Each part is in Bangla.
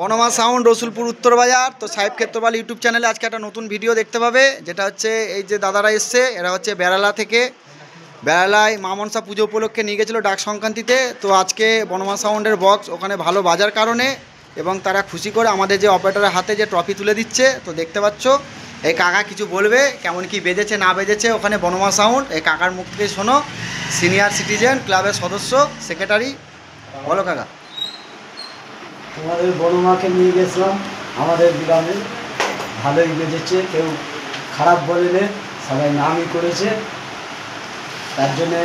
বনমা সাউন্ড রসুলপুর উত্তর বাজার। তো সাহেব ক্ষেত্রপাল ইউটিউব চ্যানেলে আজকে একটা নতুন ভিডিও দেখতে পাবে, যেটা হচ্ছে এই যে দাদারা এসছে, এরা হচ্ছে বেড়ালা থেকে। বেড়ালায় মা মনসা পুজো উপলক্ষে নিয়ে গেছিলো ডাক সংক্রান্তিতে। তো আজকে বনমা সাউন্ডের বক্স ওখানে ভালো বাজার কারণে এবং তারা খুশি করে আমাদের যে অপারেটরের হাতে যে ট্রফি তুলে দিচ্ছে। তো দেখতে পাচ্ছ এই কাকা কিছু বলবে, কেমন কি বেজেছে না বেজেছে ওখানে বনমা সাউন্ড। এই কাকার মুখ থেকে শোনো, সিনিয়র সিটিজেন ক্লাবের সদস্য সেক্রেটারি। বলো কাকা। তোমাদের বনমাকে নিয়ে গেছিলাম আমাদের গ্রামে, ভালোই বেজেছে, কেউ খারাপ বলেনি, সবাই নামই করেছে। তার জন্যে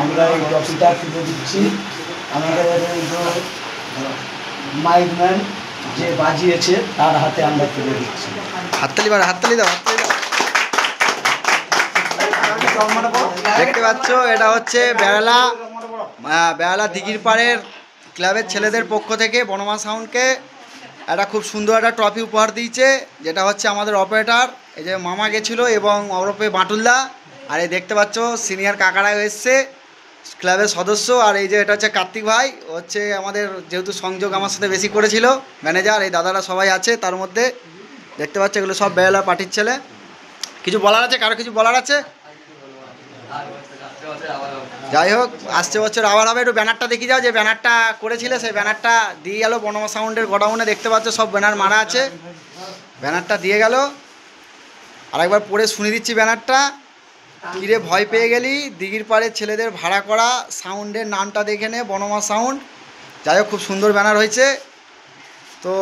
আমরা এই ট্রফিটা তুলে দিচ্ছি। আমাদের মাইকম্যান যে বাজিয়েছে তার হাতে আমরা তুলে দিচ্ছি। হাততালি মারো, হাততালি দাও, হাততালি দাও। দেখতে পাচ্ছ এটা হচ্ছে বেড়ালা দিঘির পাড়ের ক্লাবের ছেলেদের পক্ষ থেকে বনমা সাউন্ডকে একটা খুব সুন্দর একটা ট্রফি উপহার দিয়েছে, যেটা হচ্ছে আমাদের অপারেটর এই যে মামা গেছিলো এবং ওরফে বাটুলদা। আর এই দেখতে পাচ্ছ সিনিয়র কাকারা এসছে ক্লাবের সদস্য। আর এই যে এটা হচ্ছে কার্তিক ভাই, হচ্ছে আমাদের যেহেতু সংযোগ আমার সাথে বেশি করেছিল ম্যানেজার। এই দাদারা সবাই আছে তার মধ্যে। দেখতে পাচ্ছ এগুলো সব বেড়ালা পার্টির ছেলে। কিছু বলার আছে? কারো কিছু বলার আছে? যাই হোক, আসছে বছর আবার হবে। একটু ব্যানারটা দেখি যাও, যে ব্যানারটা করেছিলে সেই ব্যানারটা দিয়ে গেল বনমা সাউন্ডের গোডাউনে। দেখতে পাচ্ছ সব ব্যানার মারা আছে, ব্যানারটা দিয়ে গেল। আরেকবার পড়ে শুনে দিচ্ছি ব্যানারটা। কিরে ভয় পেয়ে গেলি, দিঘির পাড়ের ছেলেদের ভাড়া করা সাউন্ডের নামটা দেখে নে, বনমা সাউন্ড। যাই হোক, খুব সুন্দর ব্যানার হয়েছে। তো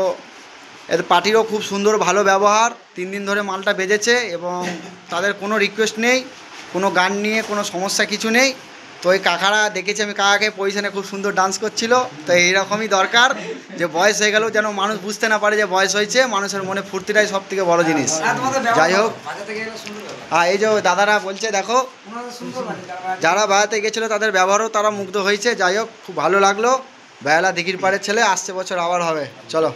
এদের পার্টিরও খুব সুন্দর ভালো ব্যবহার, 3 দিন ধরে মালটা বেজেছে এবং তাদের কোনো রিকোয়েস্ট নেই, কোনো গান নিয়ে কোনো সমস্যা কিছু নেই। তো এই কাকারা দেখেছি আমি, কাকাকে পজিশনে খুব সুন্দর ডান্স করছিল। তো এইরকমই দরকার, যে বয়স হয়ে গেল যেন মানুষ বুঝতে না পারে যে বয়স হয়েছে, মানুষের মনে ফুর্তিটাই সব থেকে বড় জিনিস। যাই হোক, এই যে দাদারা বলছে দেখো, যারা বেড়াতে গেছিলো তাদের ব্যবহারও তারা মুগ্ধ হয়েছে। যাই হোক, খুব ভালো লাগলো। বেড়ালা দিঘির পাড়ের ছেলে, আসছে বছর আবার হবে। চলো।